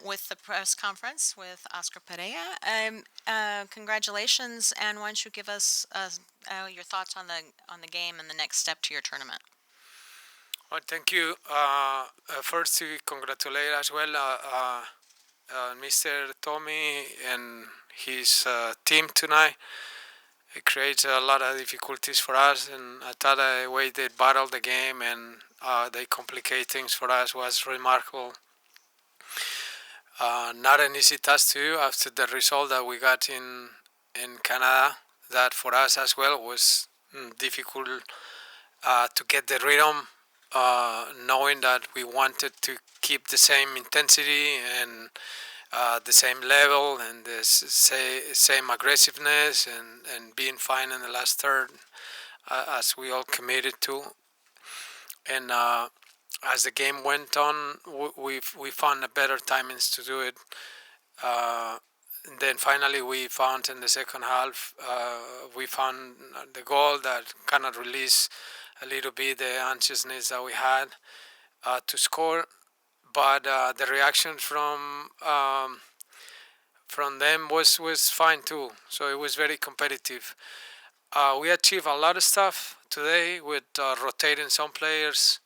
with the press conference with Oscar Pareja. Congratulations, and why don't you give us your thoughts on the game and the next step to your tournament? Well, thank you. First, to congratulate as well Mr. Tommy and his team tonight. It creates a lot of difficulties for us, and I thought the way they battled the game and they complicate things for us was remarkable. Not an easy task to do after the result that we got in Canada. That for us as well was difficult to get the rhythm, knowing that we wanted to keep the same intensity and the same level and the same aggressiveness and being fine in the last third, as we all committed to. And as the game went on, we found a better timings to do it. Uh, then finally we found in the second half, we found the goal that kind of released a little bit the anxiousness that we had to score. But the reaction from them was fine too. So it was very competitive. We achieved a lot of stuff today with rotating some players,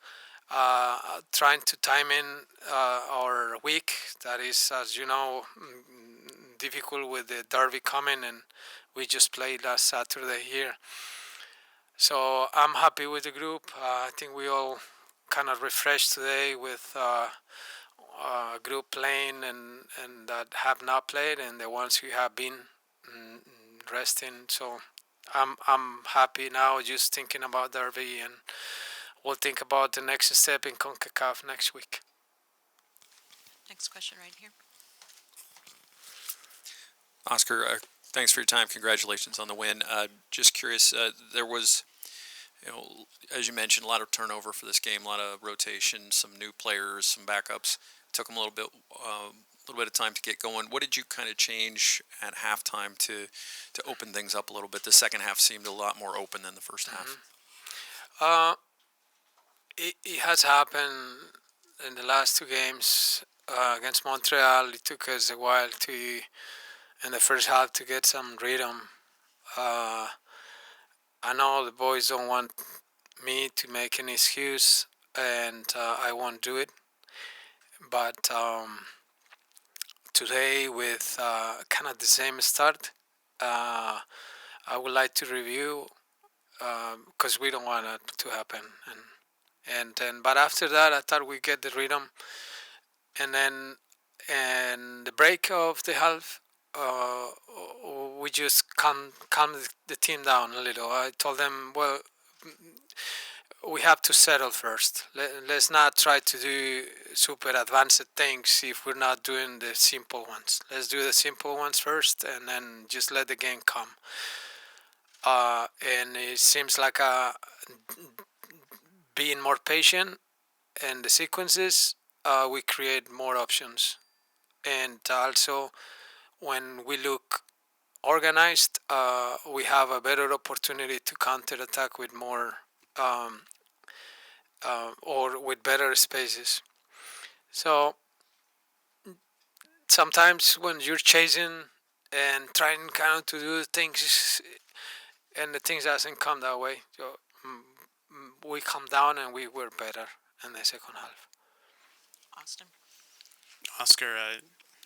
trying to time in our week. That is, as you know, difficult with the derby coming, and we just played last Saturday here. So I'm happy with the group. I think we all kind of refreshed today with group playing and that have not played, and the ones who have been resting. So I'm happy now, just thinking about Derby, and we'll think about the next step in Concacaf next week. Next question right here. Oscar, thanks for your time. Congratulations on the win. Just curious, there was, as you mentioned, a lot of turnover for this game, a lot of rotation, some new players, some backups. Took them a little bit of time to get going. What did you kind of change at halftime to open things up a little bit? The second half seemed a lot more open than the first half. It has happened in the last two games against Montreal. It took us a while in the first half, to get some rhythm. Uh, I know the boys don't want me to make an excuse, and I won't do it. But today, with kind of the same start, I would like to review, because we don't want it to happen. And then, but after that, I thought we get the rhythm, and then and the break of the half, we just calm the team down a little. I told them, well, we have to settle first. Let's not try to do super advanced things if we're not doing the simple ones. Let's do the simple ones first, and then just let the game come. And it seems like being more patient and the sequences, we create more options. And also, when we look organized, we have a better opportunity to counter attack with more, or with better spaces. So sometimes when you're chasing and trying kind of to do things, and the things doesn't come that way, so we come down and we were better in the second half. Austin. Oscar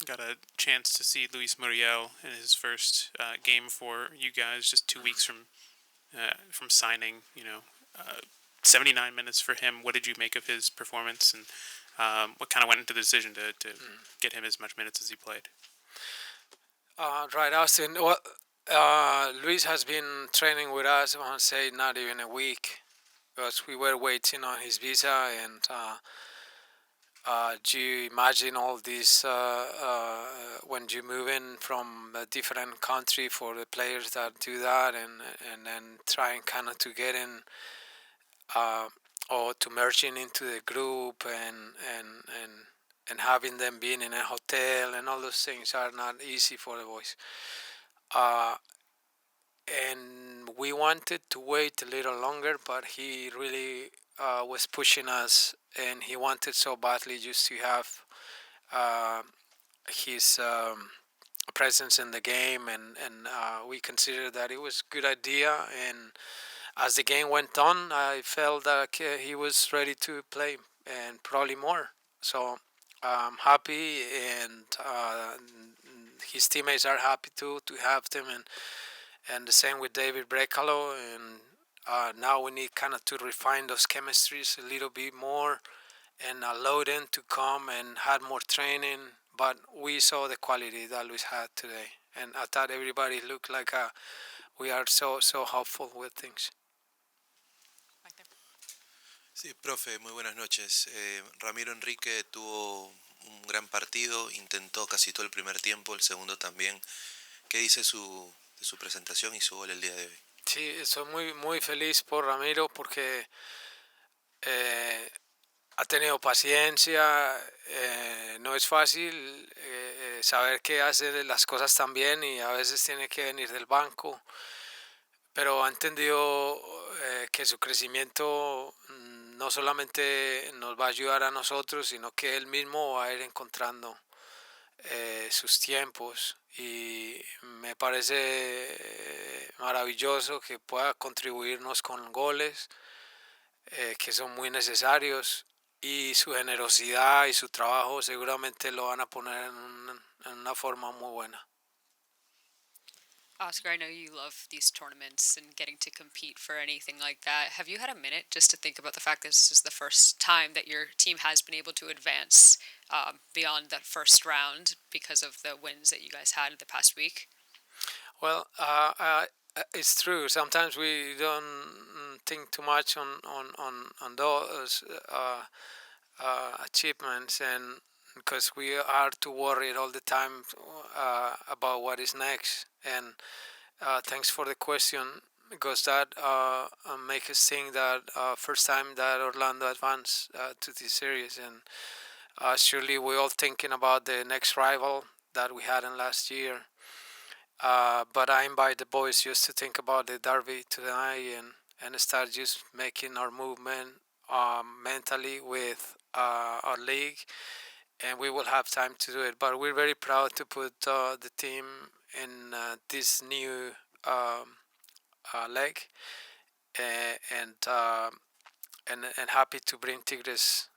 got a chance to see Luis Muriel in his first game for you guys, just 2 weeks from signing. 79 minutes for him. What did you make of his performance, and what kind of went into the decision to get him as much minutes as he played? Right, Austin. Well, Luis has been training with us, I want to say not even a week, because we were waiting on his visa, and do you imagine all this, when you move in from a different country, for the players that do that, and then trying kind of to get in, or to merging into the group, and having them being in a hotel, and all those things are not easy for the boys. Uh, and we wanted to wait a little longer, but he really was pushing us, and he wanted so badly just to have uh, his presence in the game, and we considered that it was a good idea. And as the game went on, I felt that he was ready to play and probably more. So I'm happy, and his teammates are happy too to have them, and the same with David Brecalo. And now we need kind of to refine those chemistries a little bit more and allow them to come and had more training. But we saw the quality that Luis had today, and I thought everybody looked like we are so hopeful with things. Back there. Sí, profe, muy buenas noches. Ramiro Enrique tuvo un gran partido, intentó casi todo el primer tiempo, el segundo también. ¿Qué dice de su presentación y su gol el día de hoy? Sí, estoy muy feliz por Ramiro porque eh, ha tenido paciencia. No es fácil saber que hace las cosas tan bien y a veces tiene que venir del banco, pero ha entendido que su crecimiento no solamente nos va a ayudar a nosotros, sino que él mismo va a ir encontrando sus tiempos, y me parece maravilloso que pueda contribuirnos con goles que son muy necesarios, y su generosidad y su trabajo seguramente lo van a poner en una forma muy buena. Oscar, I know you love these tournaments and getting to compete for anything like that. Have you had a minute just to think about the fact that this is the first time that your team has been able to advance beyond that first round because of the wins that you guys had the past week? Well, it's true. Sometimes we don't think too much on those achievements, and because we are too worried all the time about what is next. And thanks for the question, because that makes us think that first time that Orlando advanced to this series, and surely we're all thinking about the next rival that we had in last year. But I invite the boys just to think about the derby tonight, and start just making our movement mentally with our league, and we will have time to do it. But we're very proud to put the team in this new leg, and and happy to bring Tigres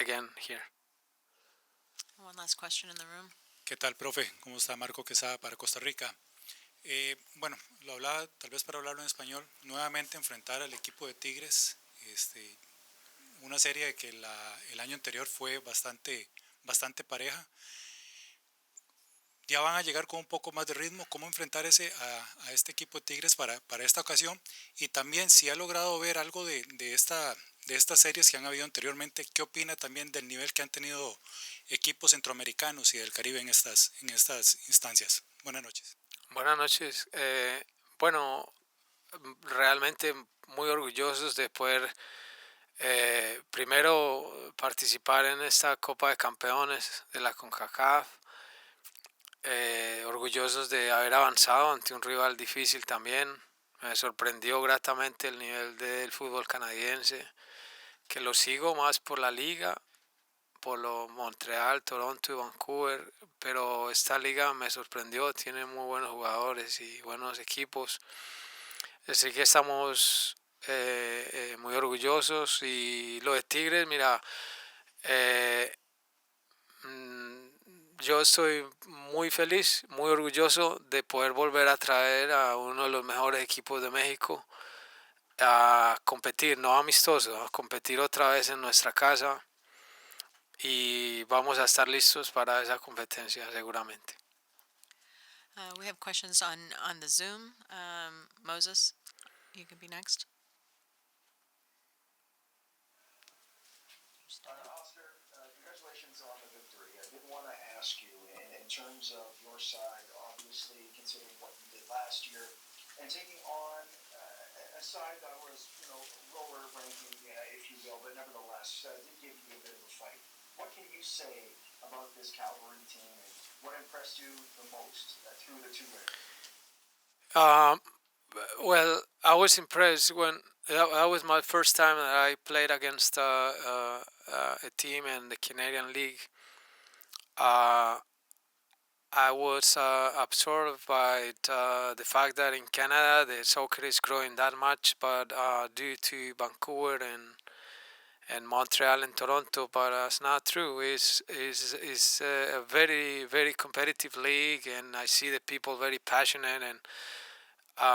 again here. One last question in the room. ¿Qué tal, profe? ¿Cómo está? Marco Quesada para Costa Rica. Bueno, lo hablaba, tal vez para hablarlo en español, nuevamente enfrentar al equipo de Tigres, una serie que el año anterior fue bastante pareja. Ya van a llegar con un poco más de ritmo. ¿Cómo enfrentar a este equipo de Tigres para esta ocasión? Y también, si ha logrado ver algo de estas series que han habido anteriormente, ¿qué opina también del nivel que han tenido equipos centroamericanos y del Caribe en estas instancias? Buenas noches. Buenas noches. Bueno, realmente muy orgullosos de poder primero participar en esta Copa de Campeones de la Concacaf. Orgullosos de haber avanzado ante un rival difícil también. Me sorprendió gratamente el nivel del fútbol canadiense, que lo sigo más por la liga, por lo Montreal, Toronto y Vancouver, pero esta liga me sorprendió, tiene muy buenos jugadores y buenos equipos, así que estamos muy orgullosos. Y lo de Tigres, mira, yo estoy muy feliz, muy orgulloso de poder volver a traer a uno de los mejores equipos de México a competir, no amistoso, a competir otra vez en nuestra casa, y vamos a estar listos para esa competencia seguramente. We have questions on the Zoom. Moses, you can be next. Oscar, congratulations on the victory. I did want to ask you, in terms of your side, obviously considering what you did last year, and taking on a side that was, lower ranking, if you will, but nevertheless did give you a bit of a fight. What can you say about this Cavalry team, and what impressed you the most through the two wins? Well, I was impressed when that was my first time that I played against a team in the Canadian League. uh, I was absorbed by the fact that in Canada the soccer is growing that much, but due to Vancouver and Montreal and Toronto, but that's not true. Is a very competitive league, and I see the people very passionate, and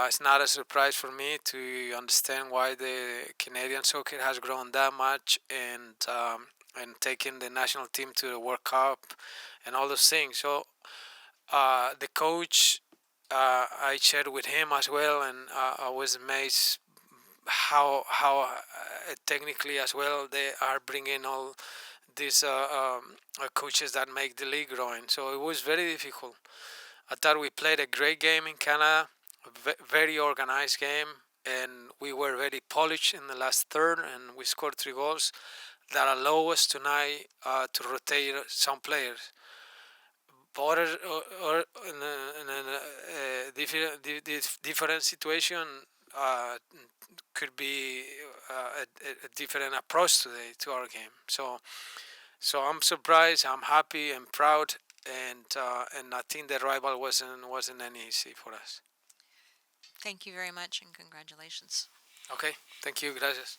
it's not a surprise for me to understand why the Canadian soccer has grown that much, and taking the national team to the World Cup and all those things. So the coach, I shared with him as well, and I was amazed how technically as well they are bringing all these coaches that make the league growing. So it was very difficult. I thought we played a great game in Canada, a very organized game, and we were very polished in the last third, and we scored 3 goals that allow us tonight to rotate some players. But or in a different situation, uh, could be a different approach today to our game. So I'm surprised. I'm happy and proud, and I think the rival wasn't any easy for us. Thank you very much and congratulations. Okay, thank you, gracias.